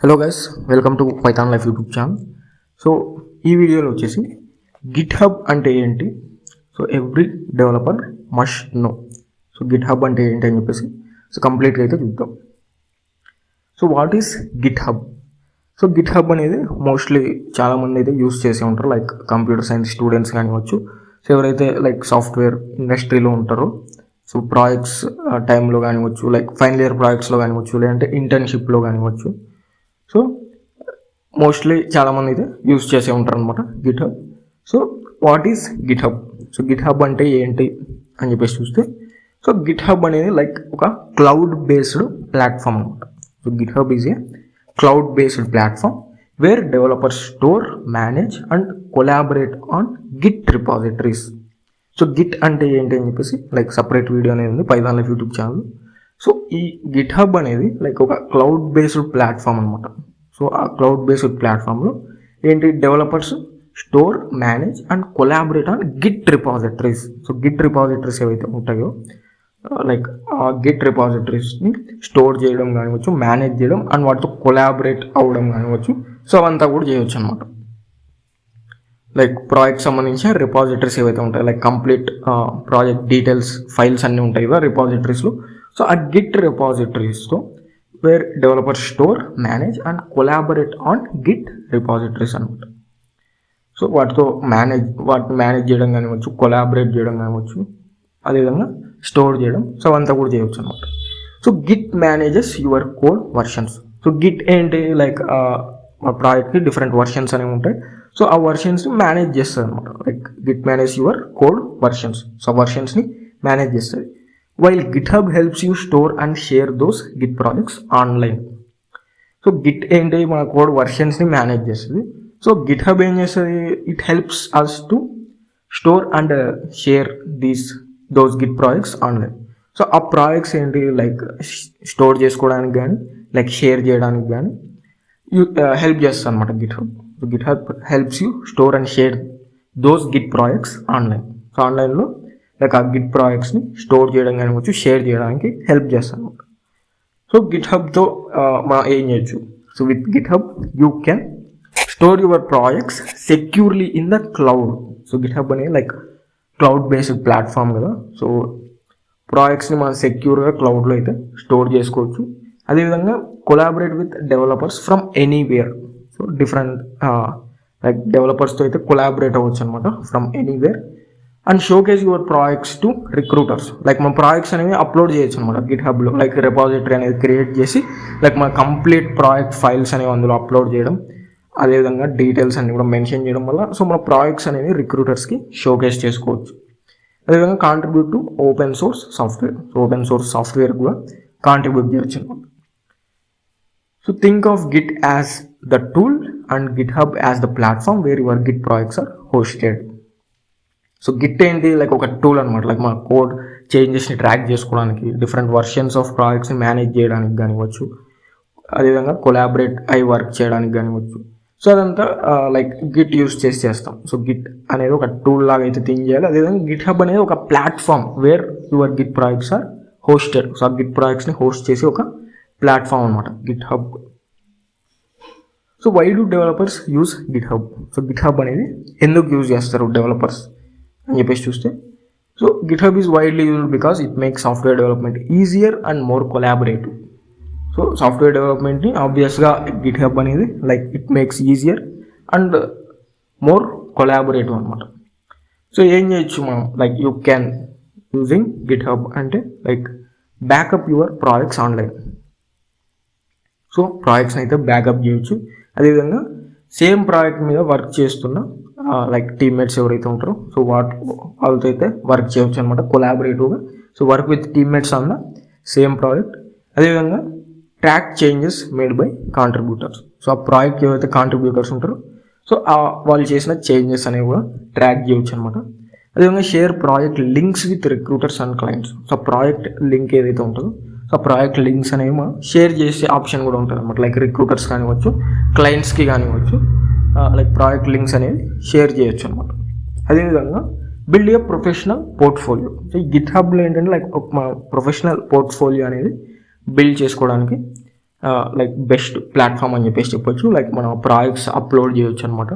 Hello guys, welcome to Python life YouTube channel. So ఈ వీడియోలో వచ్చేసి గిట్ హబ్ అంటే ఏంటి, so every developer must know. So GitHub అంటే ఏంటి అని చెప్పేసి కంప్లీట్గా అయితే చూద్దాం. So what is GitHub? So GitHub అనేది మోస్ట్లీ చాలామంది అయితే యూస్ చేసి ఉంటారు, లైక్ కంప్యూటర్ సైన్స్ స్టూడెంట్స్ కానివ్వచ్చు, సో ఎవరైతే లైక్ సాఫ్ట్వేర్ ఇండస్ట్రీలో ఉంటారో, సో ప్రాజెక్ట్స్ టైంలో కానివ్వచ్చు, లైక్ ఫైనల్ ఇయర్ ప్రాజెక్ట్స్లో కానివ్వచ్చు, లేదంటే ఇంటర్న్షిప్లో కానివ్వచ్చు. సో మోస్ట్లీ చాలామంది అయితే యూస్ చేసే ఉంటారు అనమాట GitHub. So what is GitHub? So GitHub అంటే ఏంటి అని చెప్పేసి చూస్తే, సో గిట్ హబ్ అనేది లైక్ ఒక క్లౌడ్ బేస్డ్ ప్లాట్ఫామ్ అనమాట. So GitHub is a cloud based platform where developers store, manage and collaborate on git repositories. So Git అంటే ఏంటి అని చెప్పేసి లైక్ సపరేట్ వీడియో అనేది ఉంది Python life YouTube channel. So ఈ Git hub అనేది like ఒక క్లౌడ్ బేస్డ్ ప్లాట్ఫామ్ అనమాట. సో ఆ క్లౌడ్ బేస్డ్ ప్లాట్ఫామ్లో ఏంటి, developers store, manage and collaborate on git repositories. So Git repositories ఏవైతే ఉంటాయో, లైక్ ఆ గిట్ రిపాజిటరీస్ని స్టోర్ చేయడం కానివచ్చు, మేనేజ్ చేయడం అండ్ వాటితో కొలాబరేట్ అవ్వడం కానివచ్చు. సో అవంతా కూడా చేయవచ్చు అనమాట. లైక్ ప్రాజెక్ట్ సంబంధించిన రిపాజిటరీస్ ఏవైతే ఉంటాయి, like complete project details files అన్నీ ఉంటాయి కదా రిపాజిటరీస్లో. సో ఆ గిట్ రిపాజిటరీస్తో where developer store, manage and collaborate on git repositories అనమాట. సో వాటిని మేనేజ్ చేయడం కానివచ్చు, కొలాబరేట్ చేయడం కానివచ్చు, అదేవిధంగా స్టోర్ చేయడం, సో అవంతా కూడా చేయవచ్చు అనమాట. So Git manages your code versions. So git ఏంటి, లైక్ మా ప్రాజెక్ట్కి డిఫరెంట్ వర్షన్స్ అనేవి ఉంటాయి. సో ఆ వర్షన్స్ని మేనేజ్ చేస్తుంది అనమాట. Like git manage your code versions. So వర్షన్స్ని మేనేజ్ చేస్తుంది. While GitHub helps you store and share those git projects online. So git ఏంటి, మన కోడ్ వర్షన్స్ని మేనేజ్ చేస్తుంది. సో గిట్ హబ్ ఏం చేస్తుంది, it helps us to store and share those git projects online. So ఆ projects ఏంటి, like store చేసుకోవడానికి కానీ, లైక్ షేర్ చేయడానికి కానీ హెల్ప్ చేస్తుంది అనమాట GitHub. So GitHub helps you store and share those git projects online. So ఆన్లైన్లో like ఆ గిట్ ప్రాజెక్ట్స్ని స్టోర్ చేయడం కానివచ్చు, షేర్ చేయడానికి హెల్ప్ చేస్తాను అనమాట. సో గిట్ హబ్తో మనం ఏం చేయొచ్చు, so with GitHub you can store your projects securely in the cloud. So GitHub అనేది లైక్ క్లౌడ్ బేస్డ్ ప్లాట్ఫామ్ కదా. సో ప్రాజెక్ట్స్ని మనం సెక్యూర్గా క్లౌడ్లో అయితే స్టోర్ చేసుకోవచ్చు. అదేవిధంగా collaborate with developers from anywhere. So different like డెవలపర్స్తో అయితే కొలాబరేట్ అవ్వచ్చు అనమాట from anywhere. And showcase your projects to recruiters. Like మన ప్రాజెక్ట్స్ అనేవి అప్లోడ్ చేయొచ్చు అనమాట గిట్ హబ్లో. లైక్ రిపాజిటరీ అనేది క్రియేట్ చేసి లైక్ మన కంప్లీట్ ప్రాజెక్ట్ ఫైల్స్ అనేవి అందులో అప్లోడ్ చేయడం, అదేవిధంగా డీటెయిల్స్ అన్ని కూడా మెన్షన్ చేయడం వల్ల సో మన ప్రాజెక్ట్స్ అనేవి రిక్రూటర్స్కి షోకేస్ చేసుకోవచ్చు. అదేవిధంగా contribute to open source software. So open source software కూడా కాంట్రిబ్యూట్ చేయొచ్చు అనమాట. So think of git as the tool and git hub as the platform where your git projects are hosted. So git ఏంటి, like ఒక tool అనమాట. Like మన code చేంజెస్ని track చేసుకోవడానికి, different versions of ప్రాజెక్ట్స్ని మేనేజ్ చేయడానికి కానివచ్చు, అదేవిధంగా కొలాబరేట్ అయి వర్క్ చేయడానికి కానివచ్చు. సో అదంతా లైక్ గిట్ యూస్ చేస్తాం. సో గిట్ అనేది ఒక టూల్ లాగా అయితే థింక్ చేయాలి. అదేవిధంగా గిట్ హబ్ అనేది ఒక platform where your git projects are hosted. So ఆ గిట్ ప్రాజెక్ట్స్ని హోస్ట్ చేసి ఒక ప్లాట్ఫామ్ అనమాట GitHub. So why do developers use GitHub? So GitHub అనేది ఎందుకు యూజ్ చేస్తారు డెవలపర్స్ అని చెప్పేసి చూస్తే, so GitHub is widely used because it makes software development easier and more collaborative. So software డెవలప్మెంట్ని ఆబ్వియస్గా GitHub అనేది like it makes easier and more collaborative అనమాట. సో ఏం చేయొచ్చు మనం, like you can using GitHub అంటే like backup your projects online. So ప్రాజెక్ట్స్ని అయితే బ్యాకప్ చేయొచ్చు. అదేవిధంగా సేమ్ ప్రాజెక్ట్ మీద వర్క్ చేస్తున్న లైక్ టీమ్మేట్స్ ఎవరైతే ఉంటారో సో వాళ్ళతో అయితే వర్క్ చేయవచ్చు అనమాట కొలాబరేటివ్గా. So work with teammates on the same project. అదేవిధంగా track changes made by contributors. So ఆ ప్రాజెక్ట్ ఏవైతే కాంట్రిబ్యూటర్స్ ఉంటారో సో వాళ్ళు చేసిన చేంజెస్ అనేవి కూడా ట్రాక్ చేయవచ్చు అనమాట. అదేవిధంగా share project links with recruiters and clients. So project link ఏదైతే ఉంటుందో సో ప్రాజెక్ట్ లింక్స్ అనేవి మనం షేర్ చేసే ఆప్షన్ కూడా ఉంటుంది అనమాట. లైక్ రిక్రూటర్స్ కానివచ్చు, క్లయింట్స్కి కానివచ్చు, లైక్ ప్రాజెక్ట్ లింక్స్ అనేవి షేర్ చేయొచ్చు అనమాట. అదేవిధంగా build a professional portfolio. So ఈ గిట్ హబ్లో ఏంటంటే లైక్ మా ప్రొఫెషనల్ పోర్ట్ఫోలియో అనేది బిల్డ్ చేసుకోవడానికి లైక్ బెస్ట్ ప్లాట్ఫామ్ అని చెప్పేసి చెప్పొచ్చు. లైక్ మన ప్రాజెక్ట్స్ అప్లోడ్ చేయొచ్చు అనమాట.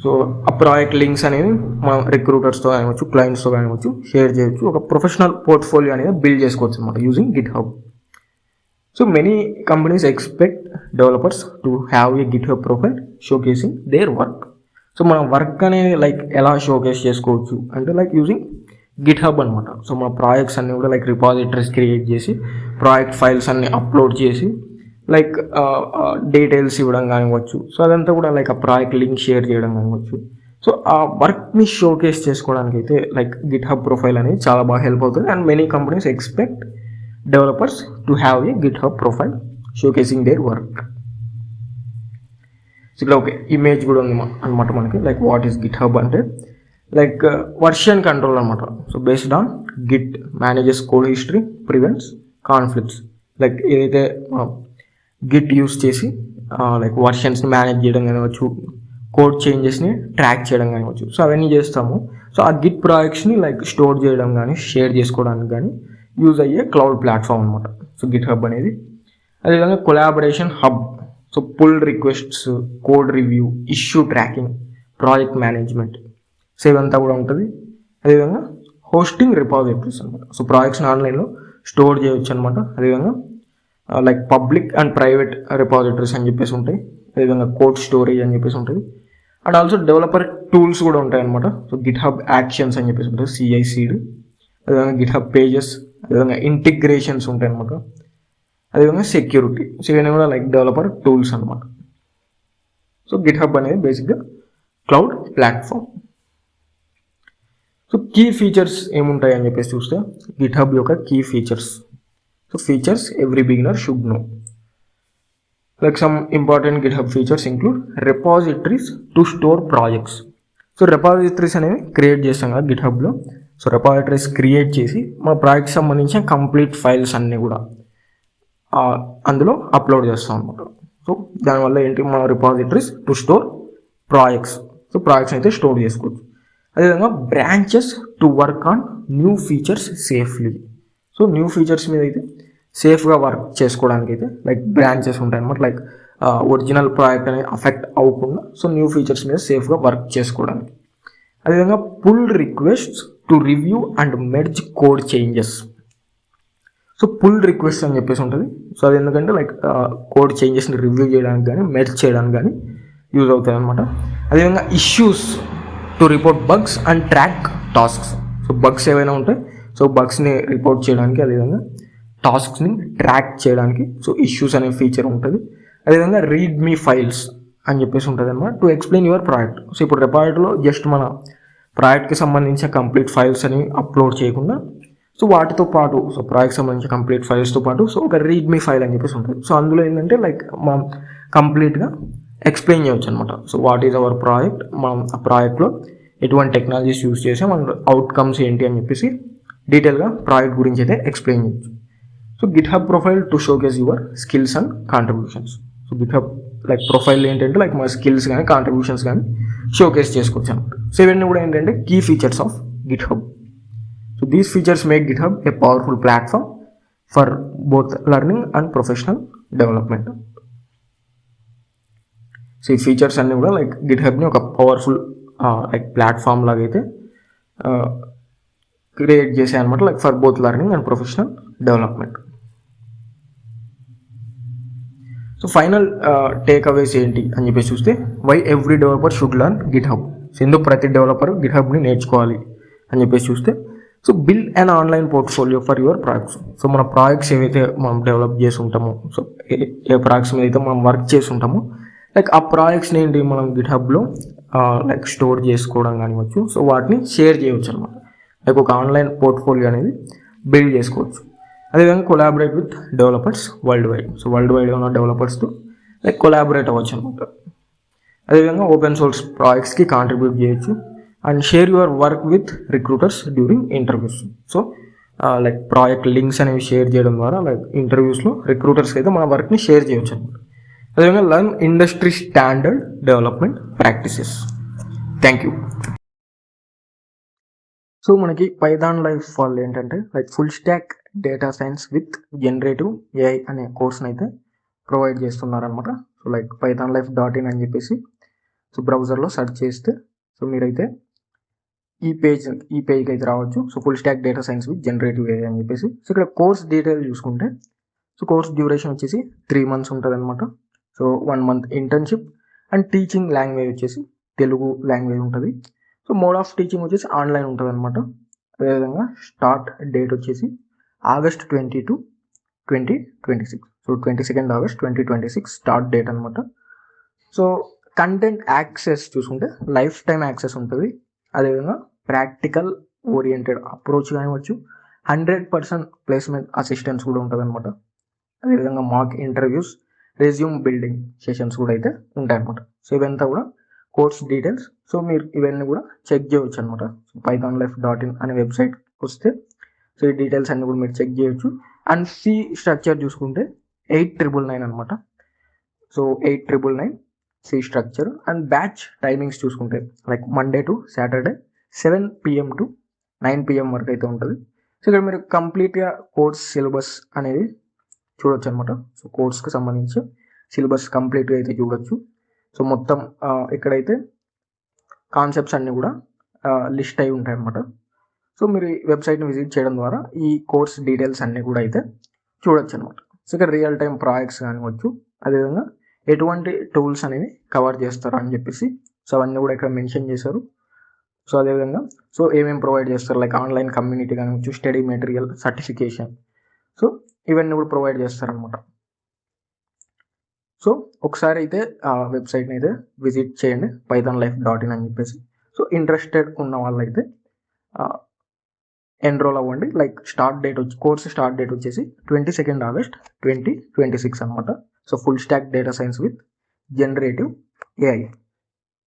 సో ఆ ప్రాజెక్ట్ లింక్స్ అనేవి మనం రిక్రూటర్స్తో కానివచ్చు, క్లయింట్స్తో కానివచ్చు షేర్ చేయొచ్చు. ఒక ప్రొఫెషనల్ పోర్ట్ఫోలియో అనేది బిల్డ్ చేసుకోవచ్చు అనమాట using GitHub. So many companies expect developers to have a GitHub profile showcasing their work. So మనం వర్క్ అనేది లైక్ ఎలా షోకేస్ చేసుకోవచ్చు అంటే లైక్ యూజింగ్ GitHub అనమాట. సో మన ప్రాజెక్ట్స్ అన్నీ కూడా లైక్ రిపాజిటరీస్ క్రియేట్ చేసి ప్రాజెక్ట్ ఫైల్స్ అన్ని అప్లోడ్ చేసి లైక్ డీటెయిల్స్ ఇవ్వడం కానివ్వచ్చు. సో అదంతా కూడా లైక్ ఆ ప్రాజెక్ట్ లింక్ షేర్ చేయడం కానివ్వచ్చు. సో ఆ వర్క్ని షోకేస్ చేసుకోవడానికి అయితే లైక్ GitHub ప్రొఫైల్ అనేది చాలా బాగా హెల్ప్ అవుతుంది. And many companies expect developers to have a GitHub profile showcasing their work. So ఇక్కడ ఒక ఇమేజ్ కూడా ఉంది అనమాట మనకి. లైక్ వాట్ ఈస్ GitHub అంటే లైక్ వర్షన్ కంట్రోల్ అనమాట. So based on Git manages code history, prevents conflicts. Like ఏదైతే Git use చేసి లైక్ వర్షన్స్ని మేనేజ్ చేయడం కానివచ్చు, కోడ్ చేంజెస్ని ట్రాక్ చేయడం కానివచ్చు. సో అవన్నీ చేస్తాము. సో ఆ గిట్ ప్రాజెక్ట్స్ని లైక్ స్టోర్ చేయడం కానీ షేర్ చేసుకోవడానికి కానీ యూజ్ అయ్యే క్లౌడ్ ప్లాట్ఫామ్ అనమాట సో GitHub అనేది. అదేవిధంగా collaboration hub. So pull requests, code review, issue tracking, project management, so ఇవంతా కూడా ఉంటుంది. అదేవిధంగా హోస్టింగ్ రిపాజిటరీస్ అనమాట. సో ప్రాజెక్ట్స్ని ఆన్లైన్లో స్టోర్ చేయవచ్చు అనమాట. అదేవిధంగా like public and private repositories అని చెప్పేసి ఉంటాయి. అదేవిధంగా కోడ్ స్టోరేజ్ అని చెప్పేసి ఉంటుంది. అండ్ ఆల్సో డెవలపర్ టూల్స్ కూడా ఉంటాయి అనమాట. సో GitHub యాక్షన్స్ అని చెప్పేసి ఉంటుంది, CI/CD. అదేవిధంగా GitHub పేజెస్, అదేవిధంగా ఇంటిగ్రేషన్స్ ఉంటాయి అనమాట. అదేవిధంగా సెక్యూరిటీ. సో ఇవన్నీ కూడా లైక్ డెవలపర్ టూల్స్ అనమాట. సో GitHub అనేది బేసిక్గా cloud platform. So key features ఏముంటాయి అని చెప్పేసి చూస్తే GitHub యొక్క key features. So features every beginner should know. Like some important GitHub features include repositories to store projects. So repositories అనేవి create చేస్తాం కదా GitHubలో. సో రిపాజిటరీస్ క్రియేట్ చేసి మన ప్రాజెక్ట్కి సంబంధించిన కంప్లీట్ ఫైల్స్ అన్నీ కూడా అందులో అప్లోడ్ చేస్తాం అనమాట. సో దానివల్ల ఏంటి, మన repositories to store projects. So projects అయితే స్టోర్ చేసుకోవచ్చు. అదేవిధంగా branches to work on new features safely. So new features మీద అయితే సేఫ్గా వర్క్ చేసుకోవడానికి అయితే లైక్ బ్రాంచెస్ ఉంటాయి అనమాట. లైక్ ఒరిజినల్ ప్రాజెక్ట్ అనేది అఫెక్ట్ అవ్వకుండా సో న్యూ ఫీచర్స్ మీద సేఫ్గా వర్క్ చేసుకోవడానికి. అదేవిధంగా pull requests to review and merge code changes. So pull request అని చెప్పేసి ఉంటుంది. సో అది ఎందుకంటే లైక్ కోడ్ చేంజెస్ని రివ్యూ చేయడానికి కానీ మెర్జ్ చేయడానికి కానీ యూజ్ అవుతాయి అనమాట. అదేవిధంగా issues to report bugs and track tasks. So bugs ఏవైనా ఉంటాయి, సో బగ్స్ని రిపోర్ట్ చేయడానికి, అదేవిధంగా టాస్క్స్ని ట్రాక్ చేయడానికి సో ఇష్యూస్ అనే ఫీచర్ ఉంటుంది. అదేవిధంగా రీడ్ మీ ఫైల్స్ అని చెప్పేసి ఉంటుంది అనమాట to explain your project. So ఇప్పుడు రిపాజిటరీలో జస్ట్ మన ప్రాజెక్ట్కి సంబంధించిన కంప్లీట్ ఫైల్స్ అని అప్లోడ్ చేయకుండా సో వాటితో పాటు సో ప్రాజెక్ట్ సంబంధించిన కంప్లీట్ ఫైల్స్తో పాటు సో ఒక రీడ్ మీ ఫైల్ అని చెప్పేసి ఉంటుంది. సో అందులో ఏంటంటే లైక్ మనం కంప్లీట్గా ఎక్స్ప్లెయిన్ చేయవచ్చు అనమాట. So what is our project, మనం ఆ ప్రాజెక్ట్లో ఎటువంటి టెక్నాలజీస్ యూస్ చేసి మన అవుట్కమ్స్ ఏంటి అని చెప్పేసి డీటెయిల్గా ప్రాజెక్ట్ గురించి అయితే ఎక్స్ప్లెయిన్ చేయొచ్చు. So GitHub profile to showcase your skills and contributions. So GitHub like profile ఏంటంటే లైక్ మన స్కిల్స్ కానీ కాంట్రిబ్యూషన్స్ కానీ షోకేస్ చేసుకోవచ్చు అనమాట. సో ఇవన్నీ కూడా ఏంటంటే key features of GitHub. So these features make GitHub a powerful platform for both learning and professional development. So ఈ ఫీచర్స్ అన్నీ కూడా లైక్ GitHubని ఒక పవర్ఫుల్ లైక్ ప్లాట్ఫామ్ లాగా అయితే క్రియేట్ చేసాయి అనమాట like for both learning and professional development. So final takeaways ఏంటి అని చెప్పేసి చూస్తే why every developer should learn GitHub. So ఎందుకు ప్రతి డెవలపర్ GitHubని నేర్చుకోవాలి అని చెప్పేసి చూస్తే so build and online portfolio for your projects. So మన ప్రాజెక్ట్స్ ఏవైతే మనం డెవలప్ చేసి ఉంటామో, సో ఏ ప్రాజెక్ట్స్ మీద అయితే మనం వర్క్ చేసి ఉంటామో లైక్ ఆ ప్రాజెక్ట్స్ని ఏంటి మనం GitHubలో లైక్ స్టోర్ చేసుకోవడం కానివచ్చు. సో వాటిని షేర్ చేయవచ్చు అనమాట. లైక్ ఒక ఆన్లైన్ పోర్ట్ఫోలియో అనేది బిల్డ్ చేసుకోవచ్చు. అదేవిధంగా collaborate with developers world wide. So world wide ఉన్న డెవలపర్స్తో లైక్ కొలాబరేట్ అవ్వచ్చు అనమాట. అదేవిధంగా ఓపెన్ సోర్స్ ప్రాజెక్ట్స్కి కాంట్రిబ్యూట్ చేయొచ్చు and share your work with recruiters during interviews. So like project links అనేవి షేర్ చేయడం ద్వారా లైక్ ఇంటర్వ్యూస్లో రిక్రూటర్స్కి అయితే మన వర్క్ని షేర్ చేయొచ్చు అనమాట. అదేవిధంగా learn industry standard development practices. Thank you. So మనకి పైథాన్ లైఫ్ వాళ్ళు ఏంటంటే like full stock data science with generative AI అనే కోర్స్ని అయితే ప్రొవైడ్ చేస్తున్నారనమాట. సో లైక్ pythonlife.in అని చెప్పేసి సో బ్రౌజర్లో సెర్చ్ చేస్తే సో మీరైతే ఈ పేజ్కి అయితే రావచ్చు. So full stock data science with generative AI అని చెప్పేసి. సో ఇక్కడ కోర్స్ డీటెయిల్ చూసుకుంటే సో కోర్స్ డ్యూరేషన్ వచ్చేసి 3 months ఉంటుంది అనమాట. So 1 month internship and teaching language వచ్చేసి తెలుగు లాంగ్వేజ్ ఉంటుంది. సో మోడ్ ఆఫ్ టీచింగ్ వచ్చేసి ఆన్లైన్ ఉంటుంది అనమాట. అదేవిధంగా స్టార్ట్ డేట్ వచ్చేసి August 22, 2026. So 22nd August 2026 start date అనమాట. సో కంటెంట్ యాక్సెస్ చూసుకుంటే లైఫ్ టైం యాక్సెస్ ఉంటుంది. అదేవిధంగా practical oriented approach కానివచ్చు, 100% placement assistance కూడా ఉంటుంది అనమాట. అదేవిధంగా mock interviews, resume building sessions కూడా అయితే ఉంటాయన్నమాట. సో ఇవంతా కూడా కోర్స్ డీటెయిల్స్. సో మీరు ఇవన్నీ కూడా చెక్ చేయవచ్చు అనమాట. సో pythonlife.in అనే వెబ్సైట్ వస్తే సో ఈ డీటెయిల్స్ అన్ని కూడా మీరు చెక్ చేయొచ్చు. అండ్ ఫీ స్ట్రక్చర్ చూసుకుంటే 8,999 అనమాట. So 8,999 fee structure. And batch timings చూసుకుంటే like Monday to Saturday 7 PM to 9 PM వరకు అయితే ఉంటుంది. సో ఇక్కడ మీరు కంప్లీట్గా కోర్స్ సిలబస్ అనేది చూడొచ్చు అనమాట. సో కోర్స్కి సంబంధించి సిలబస్ కంప్లీట్గా అయితే చూడొచ్చు. సో మొత్తం ఇక్కడైతే కాన్సెప్ట్స్ అన్నీ కూడా లిస్ట్ అయి ఉంటాయి అనమాట. సో మీరు ఈ వెబ్సైట్ని విజిట్ చేయడం ద్వారా ఈ కోర్స్ డీటెయిల్స్ అన్నీ కూడా అయితే చూడొచ్చు అనమాట. సో ఇక్కడ రియల్ టైం ప్రాజెక్ట్స్ కానివచ్చు, అదేవిధంగా ఎటువంటి టూల్స్ అనేవి కవర్ చేస్తారు అని చెప్పేసి సో అవన్నీ కూడా ఇక్కడ మెన్షన్ చేశారు. సో అదేవిధంగా సో ఏమేమి ప్రొవైడ్ చేస్తారు లైక్ ఆన్లైన్ కమ్యూనిటీ కానివచ్చు, స్టడీ మెటీరియల్, సర్టిఫికేషన్, సో ఇవన్నీ కూడా ప్రొవైడ్ చేస్తారనమాట. సో ఒకసారి అయితే ఆ వెబ్సైట్ని అయితే విజిట్ చేయండి, pythonlife.in అని చెప్పేసి. సో ఇంట్రెస్టెడ్ ఉన్న వాళ్ళైతే ఎన్రోల్ అవ్వండి. లైక్ స్టార్ట్ డేట్ వచ్చి కోర్స్ స్టార్ట్ డేట్ వచ్చేసి 22nd August 2026 అనమాట. So full stock data science with generative AI.